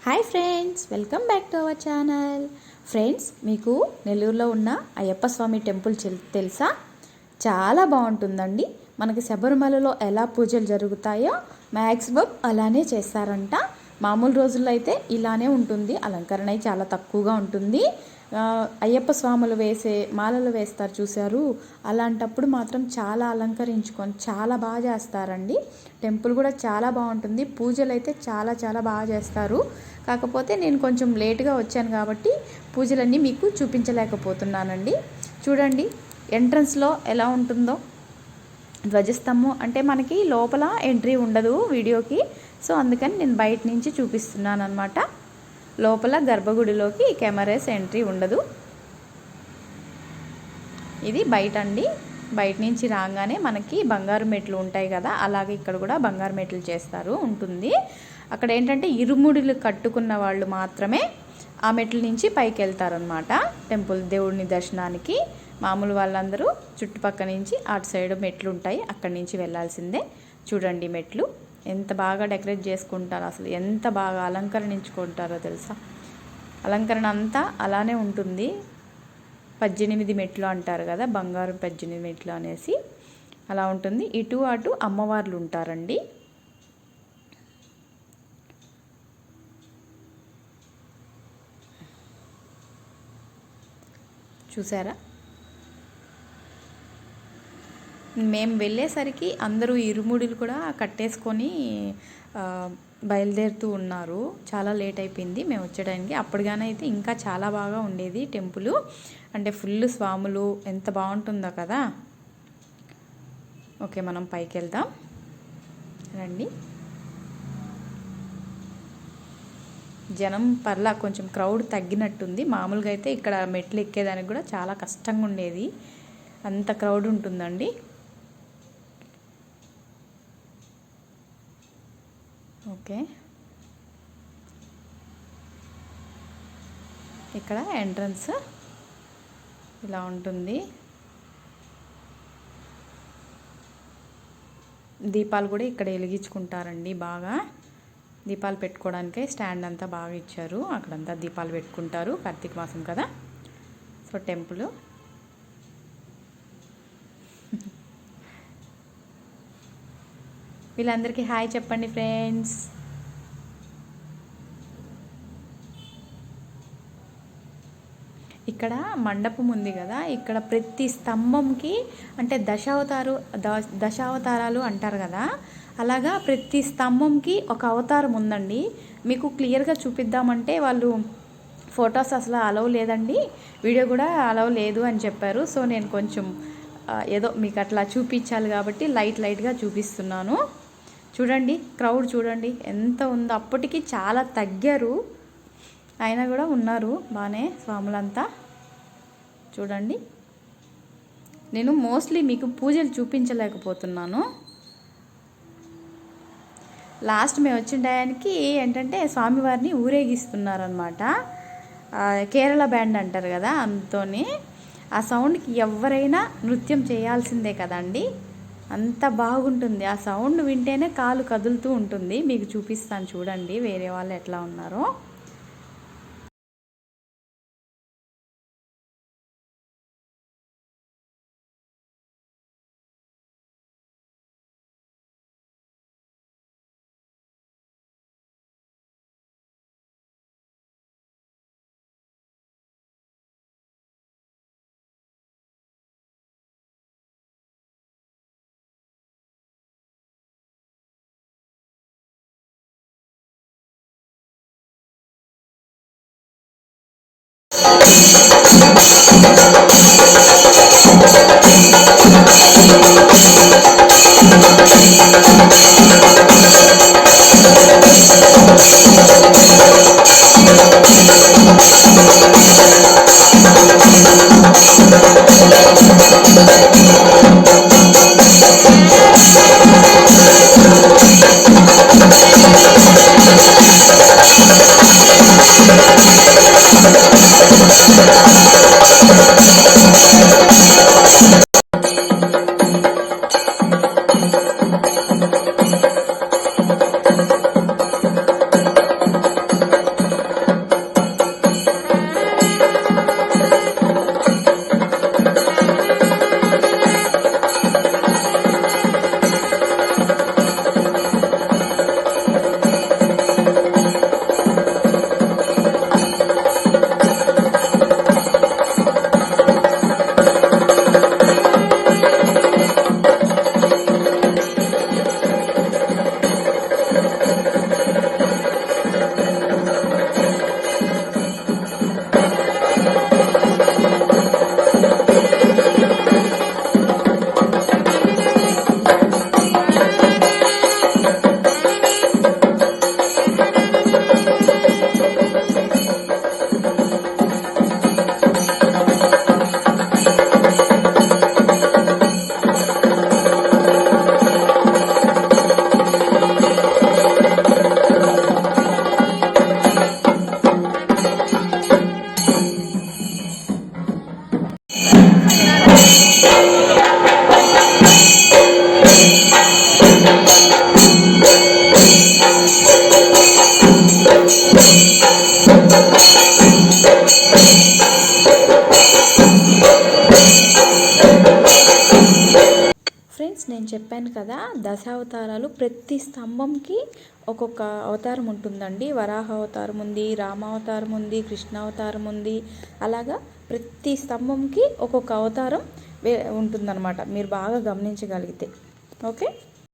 Hi friends, welcome back to our channel. Friends, మీకు నెల్లూరులో ఉన్న అయ్యప్ప స్వామి టెంపుల్ తెలుసా? చాలా బాగుంటుందండి. మనకి శబరిమలలో ఎలా పూజలు జరుగుతాయో మ్యాక్సిమం అలానే చేస్తారంట. మామూలు రోజుల్లో అయితే ఇలానే ఉంటుంది, అలంకరణ చాలా తక్కువగా ఉంటుంది. అయ్యప్ప స్వాములు మాలలు వేస్తారు చూశారు, అలాంటప్పుడు మాత్రం చాలా అలంకరించుకొని చాలా బాగా చేస్తారండి. టెంపుల్ కూడా చాలా బాగుంటుంది, పూజలు అయితే చాలా చాలా బాగా చేస్తారు. కాకపోతే నేను కొంచెం లేట్గా వచ్చాను కాబట్టి పూజలన్నీ మీకు చూపించలేకపోతున్నానండి. చూడండి ఎంట్రన్స్లో ఎలా ఉంటుందో. ధ్వజస్తంభం అంటే మనకి లోపల ఎంట్రీ ఉండదు వీడియోకి, సో అందుకని నేను బయట నుంచి చూపిస్తున్నాను అనమాట. లోపల గర్భగుడిలోకి కెమెరాస్ ఎంట్రీ ఉండదు. ఇది బయట అండి. బయట నుంచి రాగానే మనకి బంగారు మెట్లు ఉంటాయి కదా, అలాగే ఇక్కడ కూడా బంగారు మెట్లు ఉంటుంది. అక్కడ ఏంటంటే ఇరుముడులు కట్టుకున్న వాళ్ళు మాత్రమే ఆ మెట్ల నుంచి పైకి వెళ్తారనమాట టెంపుల్ దేవుడిని దర్శనానికి. మామూలు వాళ్ళందరూ చుట్టుపక్కల నుంచి అటు సైడ్ మెట్లు ఉంటాయి, అక్కడి నుంచి వెళ్ళాల్సిందే. చూడండి మెట్లు ఎంత బాగా డెకరేట్ చేసుకుంటారో, అసలు ఎంత బాగా అలంకరించుకుంటారో తెలుసా. అలంకరణ అంతా అలానే ఉంటుంది. 18 మెట్లు అంటారు కదా, బంగారు 18 మెట్లు అనేసి అలా ఉంటుంది. ఇటు అటు అమ్మవార్లు ఉంటారండి. చూసారా? మేము వెళ్ళేసరికి అందరూ ఇరుముడులు కూడా కట్టేసుకొని బయలుదేరుతూ ఉన్నారు. చాలా లేట్ అయిపోయింది మేము వచ్చేయడానికి. అప్పటిగానైతే ఇంకా చాలా బాగా ఉండేది టెంపుల్. అంటే ఫుల్ స్వాములు, ఎంత బాగుంటుందో కదా. ఓకే, మనం పైకి వెళ్దాం రండి. జనం పర్లా కొంచెం క్రౌడ్ తగ్గినట్టుంది. మామూలుగా అయితే ఇక్కడ మెట్లు ఎక్కేదానికి కూడా చాలా కష్టంగా ఉండేది, అంత క్రౌడ్ ఉంటుందండి. ఓకే, ఇక్కడ ఎంట్రన్స్ ఇలా ఉంటుంది. దీపాలు కూడా ఇక్కడ వెలిగించుకుంటారండి. బాగా దీపాలు పెట్టుకోవడానికే స్టాండ్ అంతా బాగా ఇచ్చారు, అక్కడంతా దీపాలు పెట్టుకుంటారు. కార్తీక మాసం కదా, సో టెంపుల్. వీళ్ళందరికీ హాయ్ చెప్పండి ఫ్రెండ్స్. ఇక్కడ మండపం ఉంది కదా, ఇక్కడ ప్రతి స్తంభంకి అంటే దశావతారాలు అంటారు కదా, అలాగా ప్రతి స్తంభంకి ఒక అవతారం ఉందండి. మీకు క్లియర్గా చూపిద్దామంటే వాళ్ళు ఫొటోస్ అసలు అలవ్ లేదండి, వీడియో కూడా అలవ్ లేదు అని చెప్పారు. సో నేను కొంచెం ఏదో మీకు అట్లా చూపించాలి కాబట్టి లైట్గా చూపిస్తున్నాను. చూడండి క్రౌడ్ చూడండి ఎంత ఉందో. అప్పటికి చాలా తగ్గారు, అయినా కూడా ఉన్నారు బాగానే స్వాములంతా. చూడండి, నేను మోస్ట్లీ మీకు పూజలు చూపించలేకపోతున్నాను. లాస్ట్ మేము వచ్చిన టయానికి ఏంటంటే స్వామివారిని ఊరేగిస్తున్నారనమాట. కేరళ బ్యాండ్ అంటారు కదా, అందుతోని ఆ సౌండ్కి ఎవరైనా నృత్యం చేయాల్సిందే కదండి. అంత బాగుంటుంది, ఆ సౌండ్ వింటేనే కాలు కదులుతూ ఉంటుంది. మీకు చూపిస్తాను చూడండి వేరే వాళ్ళు ఎట్లా ఉన్నారో. ఫ్రెండ్స్, నేను చెప్పాను కదా, దశావతారాలు. ప్రతి స్తంభంకి ఒక్కొక్క అవతారం ఉంటుందండి. వరాహ అవతారం ఉంది, రామావతారం ఉంది, కృష్ణావతారం ఉంది. అలాగా ప్రతి స్తంభంకి ఒక్కొక్క అవతారం ఉంటుందన్నమాట, మీరు బాగా గమనించగలిగితే. ఓకే.